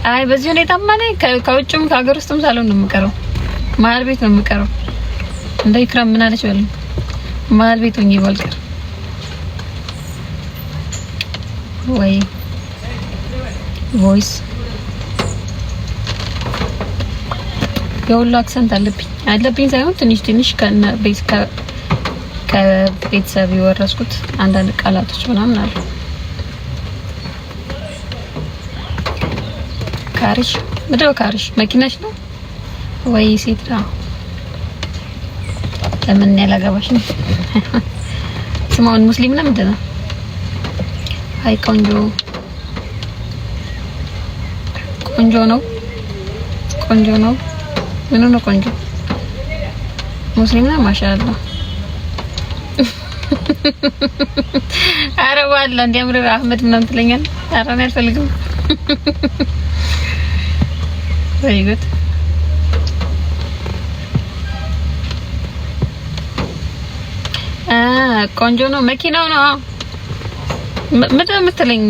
አይ በዚህ ሁኔታማ ላይ ከውጭም ከሀገር ውስጥም ሳልሆን ነው የምቀረው። መሀል ቤት ነው የምቀረው። እንደ ኢክራም ምን አለች በለኝ። መሀል ቤት ሆኜ ባልቀር ወይ ቮይስ የሁሉ አክሰንት አለብኝ ሳይሆን ትንሽ ከቤተሰብ የወረስኩት አንዳንድ ቃላቶች ምናምን አሉ። ካርሽ ምንድነው? ካርሽ መኪናሽ ነው ወይ ሴት ነው? ለምን ያላገባሽ ነው? ስማውን ሙስሊም ነው ምንድን ነው? አይ ቆንጆ ነው። ምን ነው ቆንጆ? ሙስሊም ነው ማሻአላ። አረ ዋላ እንዲያምር አህመድ ምናምን ትለኛል። አረ እኔ አልፈልግም። very good ቆንጆ ነው መኪናው ነው ምንድን ነው የምትለኝ?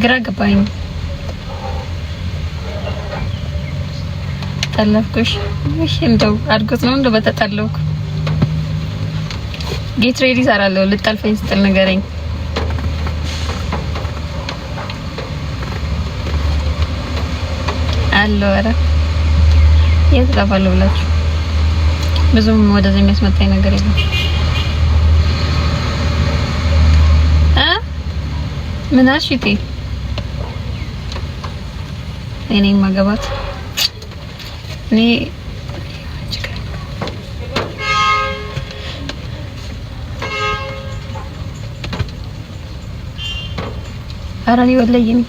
ግራ ገባኝ። ጠለፍኩሽ። እሺ እንደው አድጎት ነው እንደው በተጠለውኩ ጌት ሬዲ ሰራለሁ። ልጠልፈኝ ስትል ንገረኝ። አሎ አረ የት ጠፋለሁ ብላችሁ ብዙም ወደዚህ የሚያስመጣኝ ነገር የለም። ምን አሽቲ እኔ ማገባት እኔ አራኒ ወለይኝ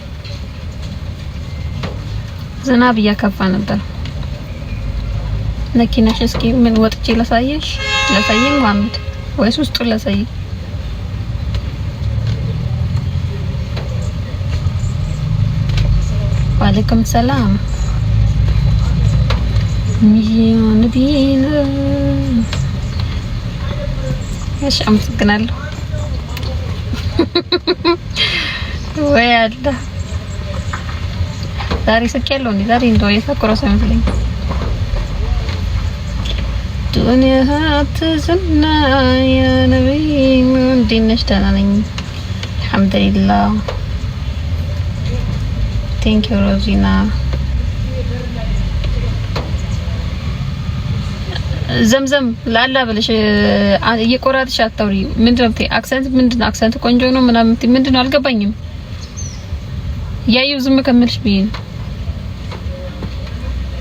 ዝናብ እያከፋ ነበር። መኪናሽ እስኪ ምን ወጥቼ ላሳየኝ መሐመድ ወይስ ውስጡን ላሳይ? ወአለይኩም ሰላም ነቢና እሺ አመሰግናለሁ። ወይ አላ ዛሬ ስቄያለሁ እንዴ? ዛሬ እንደው የሰከረው ሰው መስለኝ። ዱንያ አትዝና ያ ነብይ እንዴት ነሽ? ደህና ነኝ አልሐምዱሊላህ። ቴንክ ዩ ሮዚና። ዘምዘም ላላ ብለሽ እየቆራጥሽ አታውሪ። ምንድነው ምንድነው አክሰንት ቆንጆ ነው ምናምን ምንድነው አልገባኝም። ያዩ ዝም ከመልሽ ብዬ ነው።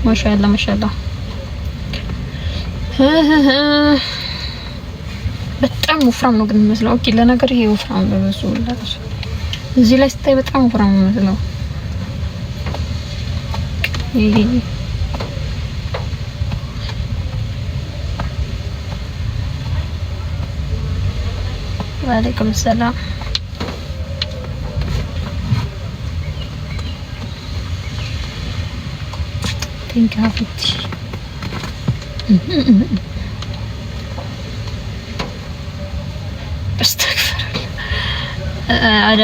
ማሻአላ በጣም ወፍራም ነው ግን መስለው። ኦኬ ለነገር ይሄ ወፍራም ነው በሱ ለራሱ እዚህ ላይ ስታይ በጣም ወፍራም ነው መስለው። ወአለይኩም ሰላም። ቲንክ አፍቲ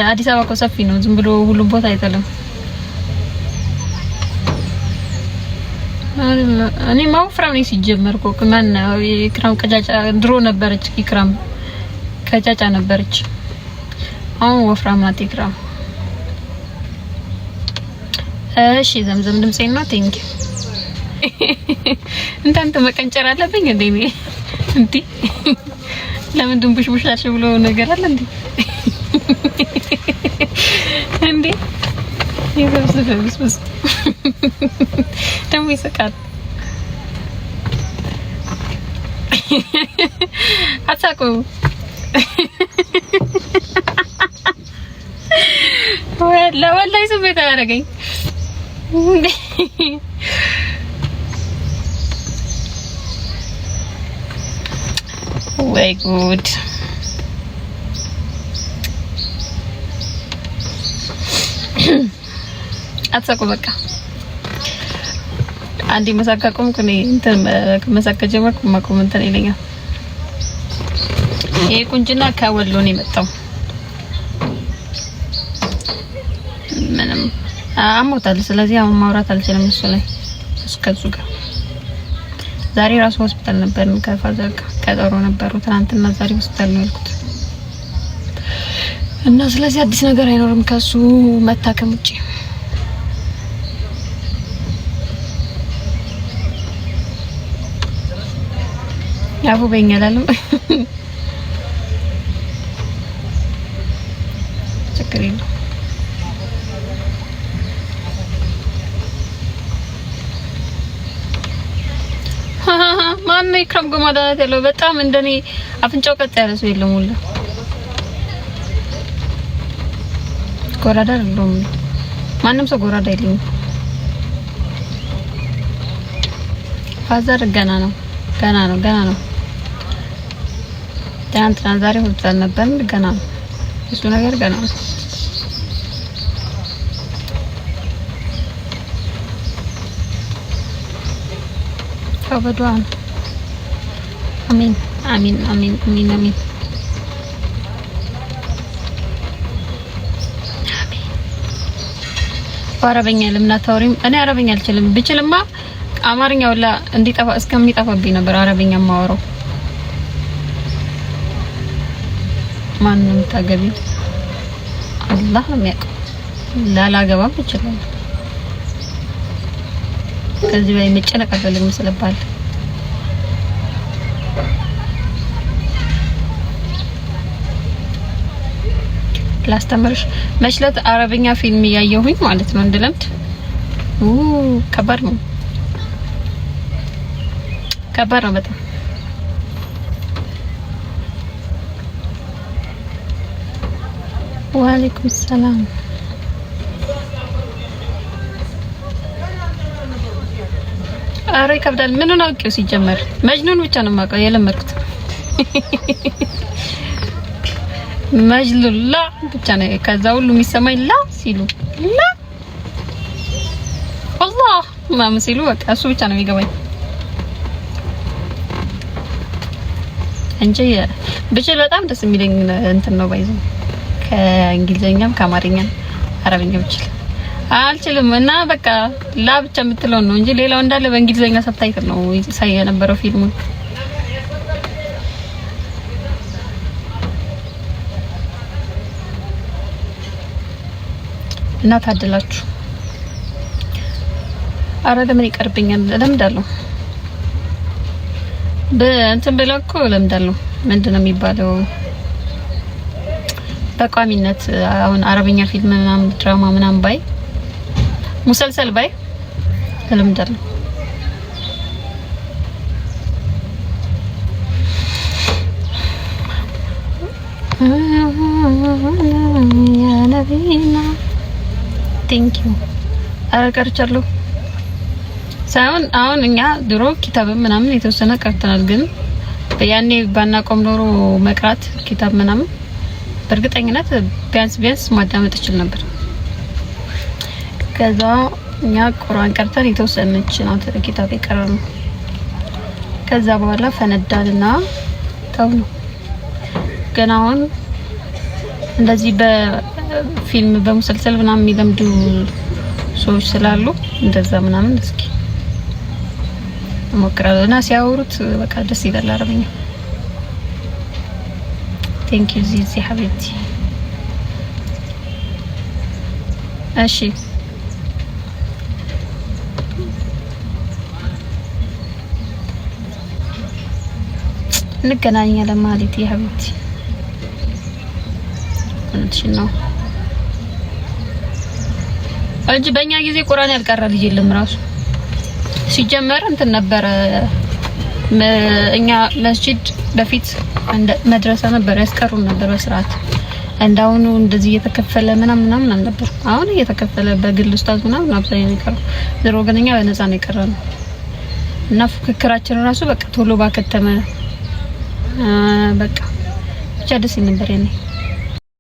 አዲስ አበባ እኮ ሰፊ ነው። ዝም ብሎ ሁሉም ቦታ አይጠለም። እኔ ማውፍራም ነኝ ሲጀመር እኮ ማን ኢክራም ቀጫጫ ድሮ ነበረች። ኢክራም ቀጫጫ ነበረች። አሁን ወፍራም ናት ኢክራም። እሺ ዘምዘም ድምጼን ነው። ቴንክ እንታንተ መቀንጨር አለብኝ እንዴ? እንዴ ለምን ድንቡሽቡሽ አልሽ ብሎ ነገር አለ እንዴ? እንዴ ይበስበስ ደሞ ይሰቃል። አታውቁ ወላሂ ስሜት አያደርገኝ። ወይ ጉድ! አትሳቁ በቃ። አንዴ መሳቃቆም ከኔ እንትን መሳቀ ጀመርኩ ማቆም እንትን ይለኛል። ይሄ ቁንጅና ከወሎ ነው የመጣው። ምንም አሞታል። ስለዚህ አሁን ማውራት አልችልም እሱ ላይ እስከሱ ጋር ዛሬ ራሱ ሆስፒታል ነበር ከፋዘር ጋር ቀጠሮ ነበሩ። ትናንትና ዛሬ ሆስፒታል ነው ያልኩት እና ስለዚህ አዲስ ነገር አይኖርም ከሱ መታከም ውጪ። ያው በእኛላሉ ችግር የለም። ማን ነው ኢክራም ጎማዳት ያለው? በጣም እንደኔ አፍንጫው ቀጥ ያለ ሰው የለም ሁላ ጎራዳ አይደለም። ማንም ሰው ጎራዳ የለም። ፋዘር ገና ነው። ትናንትና ዛሬ ሆስፒታል ነበር። ገና ነው እሱ ነገር ገና ነው። ተወዷን አሚን አሚን አሚን አሚን አሚን። በአረበኛ ለምን አታወሪም? እኔ አረበኛ አልችልም። ብችልማ አማርኛ ወላ እንዲጠፋ እስከሚጠፋብኝ ነበር አረበኛ ማወራው። ማንንም ታገቢ አላህ ነው የሚያውቀው። ላላገባም ይችላል። ከዚህ በላይ መጨነቅ አልፈልግም ስለባል ላስተምርሽ መችለት አረበኛ ፊልም ያየሁኝ ማለት ነው እንድለምድ። ከባድ ነው በጣም። ወአለይኩም ሰላም። አረ ይከብዳል። ምን ነው አውቄው ሲጀመር መጅኑን ብቻ ነው የማውቀው የለመድኩት። መጅሉላ ብቻ ነው ከዛ ሁሉ የሚሰማኝ ላ ሲሉ ላ والله ማም ሲሉ በቃ እሱ ብቻ ነው የሚገባኝ እንጂ ብቻ በጣም ደስ የሚለኝ እንትን ነው ባይዘ ከእንግሊዘኛም ከአማርኛም አረብኛ ብቻ አልችልም እና በቃ ላ ብቻ የምትለው ነው እንጂ ሌላው እንዳለ በእንግሊዘኛ ሰብታይትል ነው ሳይ የነበረው ፊልሙ። እና ታድላችሁ። አረ ለምን ይቀርብኛል? ለምዳለሁ በእንትን ብለኮ ለምዳለሁ። ምንድነው የሚባለው በቋሚነት አሁን አረብኛ ፊልም ምናምን ድራማ ምናምን ባይ ሙሰልሰል ባይ ለምዳለሁ። ያ ነቢና ቴንክ ዩ አረጋርቻለሁ ሳይሆን አሁን እኛ ድሮ ኪታብ ምናምን የተወሰነ ቀርተናል። ግን ያኔ ባናቆም ኖሮ መቅራት ኪታብ ምናምን በእርግጠኝነት ቢያንስ ማዳመጥ ይችል ነበር። ከዛ እኛ ቁርአን ቀርተን የተወሰነች ነው ኪታብ የቀረነው። ከዛ በኋላ ፈነዳልና ተው ነው። ግን አሁን እንደዚህ በፊልም በሙሰልሰል ምናምን የሚለምዱ ሰዎች ስላሉ እንደዛ ምናምን እስኪ ሞክራለሁ እና ሲያወሩት በቃ ደስ ይላል አረብኛ። ቴንክ ዩ ዚዚ ሐቢብቲ። እሺ እንገናኛለን ማለት ሐቢብቲ እንት ነው እንጂ በእኛ ጊዜ ቁርአን ያልቀራ ልጅ የለም። ራሱ ሲጀመር እንትን ነበር እኛ መስጂድ በፊት እንደ መድረሳ ነበር ያስቀሩን ነበር በስርዓት። እንዳውኑ እንደዚህ እየተከፈለ ምናምን ነበር። አሁን እየተከፈለ በግል ኡስታዝ ምናምን አብዛኛው ይቀርብ ዝሮ ግን እኛ በነፃ ነው የቀረነው እና ፍክክራችን ራሱ በቃ ቶሎ ባከተመ በቃ ብቻ ደስ ይል ነበር ያኔ።